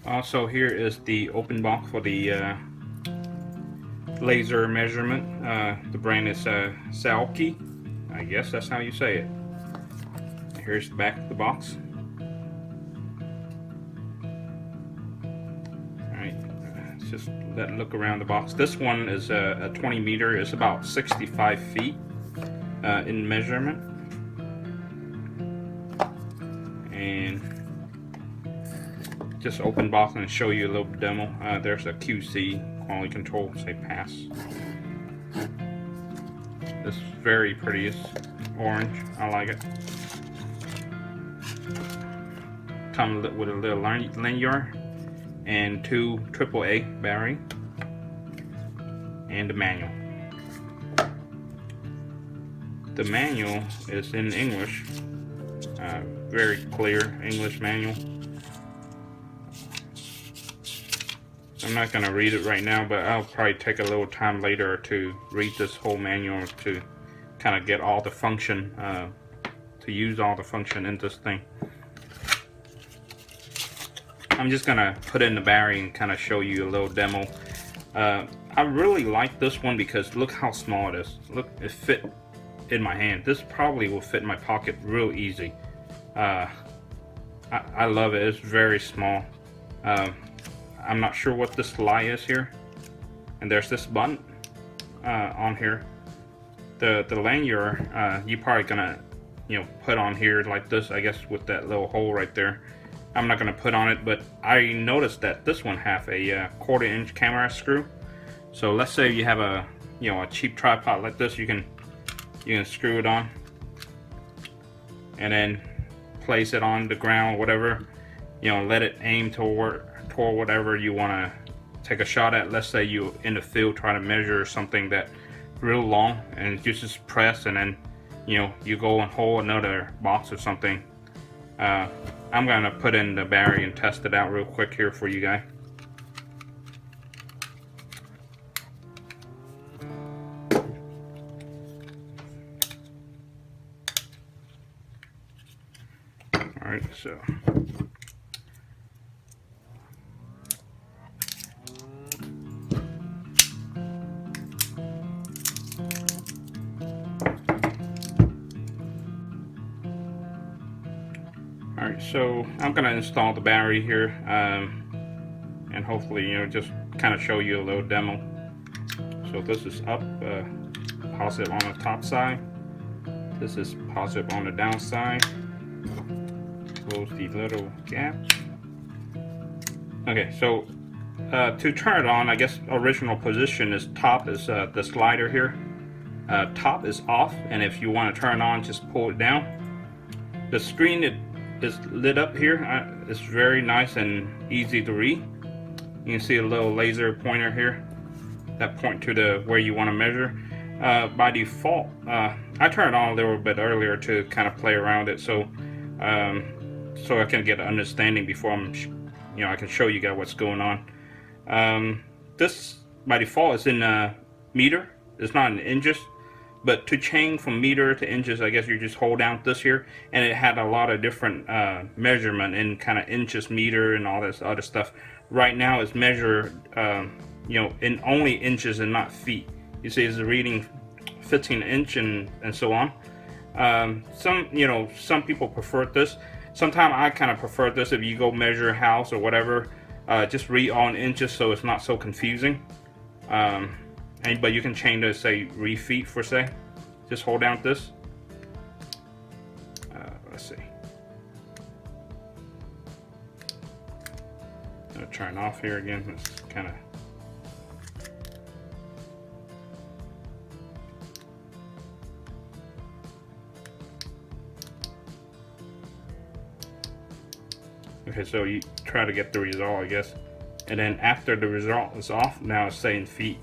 Also, here is the open box for the laser measurement. The brand is Saoki. I guess that's how you say it. Here's the back of the box. Alright, let's just look around the box. This one is a 20 meter. It's about 65 feet in measurement. And just open box and show you a little demo. There's a QC, quality control, say pass. It's very pretty. It's orange. I like it. Comes with a little lanyard and 2 AAA battery and the manual. The manual is in English. Very clear English manual. I'm not going to read it right now, but I'll probably take a little time later to read this whole manual to kind of get all the function, to use all the function in this thing. I'm just going to put in the battery and kind of show you a little demo. I really like this one because look how small it is. Look, it fit in my hand. This probably will fit in my pocket real easy. I love it. It's very small. I'm not sure what this lie is here. And there's this button on here. The lanyard, you probably gonna, put on here like this, I guess, with that little hole right there. I'm not gonna put on it, but I noticed that this one have a 1/4 inch camera screw. So let's say you have a, a cheap tripod like this, you can screw it on, and then place it on the ground, whatever. Let it aim toward whatever you want to take a shot at. Let's say you in the field trying to measure something that real long, and you just press, and then you go and hold another box or something. I'm gonna put in the battery and test it out real quick here for you guys. Alright, so Alright, so I'm going to install the battery here, and hopefully, just kind of show you a little demo. So this is up, positive on the top side. This is positive on the down side. Close the little gap. Okay, so to turn it on, I guess original position is top is the slider here. Top is off, and if you want to turn it on, just pull it down. The screen is lit up here. It's very nice and easy to read. You can see a little laser pointer here that point to the where you want to measure. By default, I turned it on a little bit earlier to kind of play around it, so I can get an understanding before I can show you guys what's going on. This by default is in meter. It's not in inches. But to change from meter to inches, I guess you just hold down this here, and it had a lot of different measurement in kind of inches, meter, and all this other stuff. Right now, it's measured, in only inches and not feet. You see, it's reading 15 inch and so on. Some people prefer this. Sometimes I kind of prefer this. If you go measure a house or whatever, just read all in inches so it's not so confusing. But you can change to say read feet for say. Just hold down this. Let's see. I'll turn off here again. Let's kind of. Okay, so you try to get the result, I guess. And then after the result is off, now it's saying feet.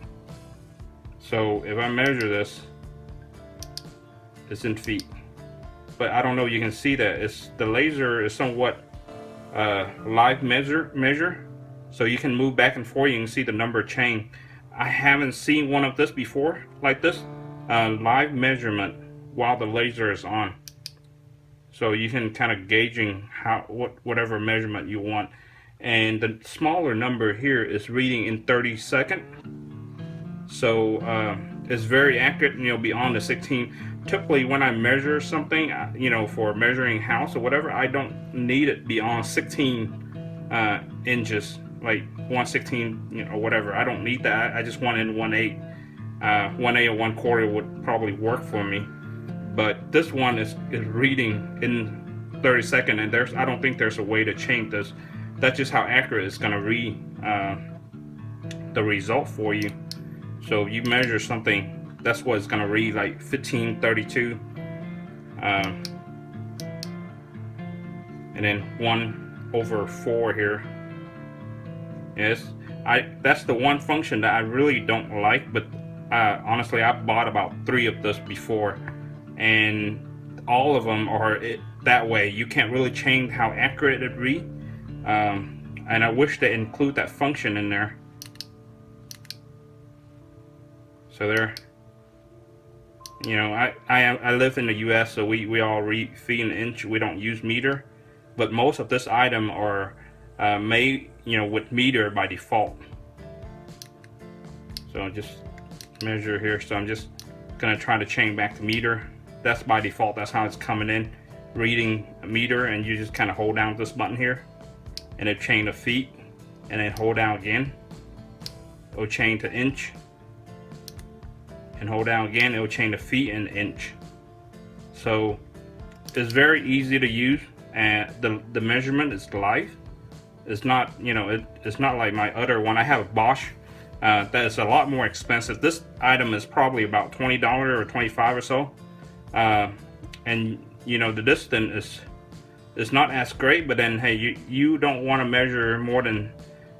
So if I measure this, it's in feet. But I don't know if you can see that. The laser is somewhat live measure. So you can move back and forth. You can see the number change. I haven't seen one of this before, like this. Live measurement while the laser is on. So you can kind of gauging whatever measurement you want. and the smaller number here is reading in 30 seconds. So it's very accurate, beyond the 16. Typically when I measure something, for measuring house or whatever, I don't need it beyond 16 inches, like 1/16, or whatever. I don't need that. I just want in 1/8. 1/8 or 1/4 would probably work for me. But this one is reading in 30 seconds, and I don't think there's a way to change this. That's just how accurate it's going to read the result for you. So you measure something, that's what it's going to read, like 1532, and then 1/4 here. Yes, that's the one function that I really don't like, but honestly, I bought about 3 of this before, and all of them are that way. You can't really change how accurate it reads, and I wish they include that function in there. So there, I live in the U.S., so we all read feet and inch. We don't use meter, but most of this item are made, with meter by default. So I'll just measure here. So I'm just gonna try to change back to meter. That's by default. That's how it's coming in, reading a meter, and you just kind of hold down this button here, and it change to feet, and then hold down again. It'll change to inch. And hold down again, it will change to feet and inch. So it's very easy to use, and the measurement is live. It's not, it's not like my other one. I have a Bosch that is a lot more expensive. This item is probably about $20 or $25 or so, and the distance is not as great. But then, hey, you don't want to measure more than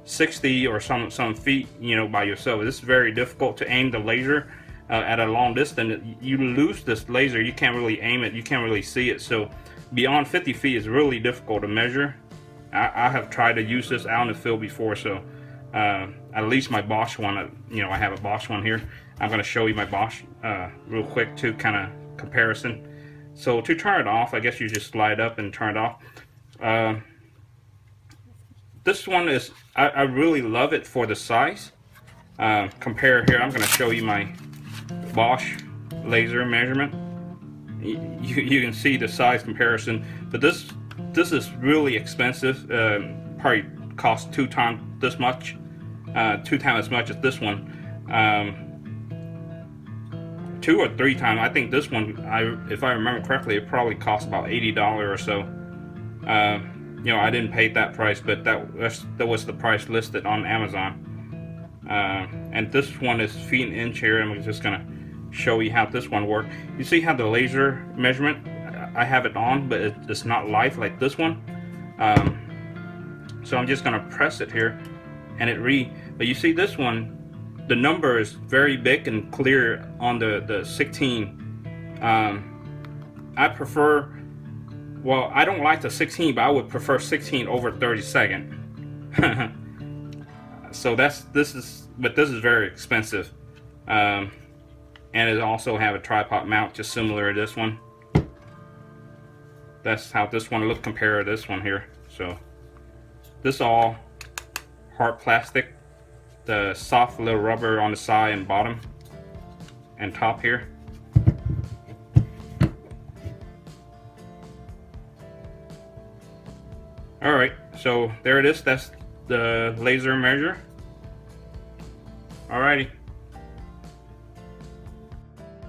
60 or some feet, by yourself. It's very difficult to aim the laser at a long distance. You lose this laser, you can't really aim it, you can't really see it. So beyond 50 feet is really difficult to measure. I have tried to use this out in the field before, so at least my Bosch one, I have a Bosch one here. I'm going to show you my Bosch real quick to kind of comparison. So to turn it off, I guess you just slide up and turn it off. This one is, I really love it for the size. Compare here, I'm going to show you my Bosch laser measurement. You can see the size comparison, but this is really expensive. Probably costs 2 times this much, 2 times as much as this one, 2 or 3 times. I think this one, if I remember correctly, it probably cost about $80 or so. I didn't pay that price, but that was the price listed on Amazon. And this one is feet and inch here. I'm just gonna show you how this one works. You see how the laser measurement, I have it on, but it's not live like this one. So I'm just gonna press it here, and it read. But you see this one, the number is very big and clear on the 16. I prefer, well, I don't like the 16, but I would prefer 16 over 32nd. So this is very expensive. And it also have a tripod mount, just similar to this one. That's how this one looks compared to this one here. So this all hard plastic, the soft little rubber on the side and bottom and top here. Alright, so there it is. That's the laser measure. Alrighty.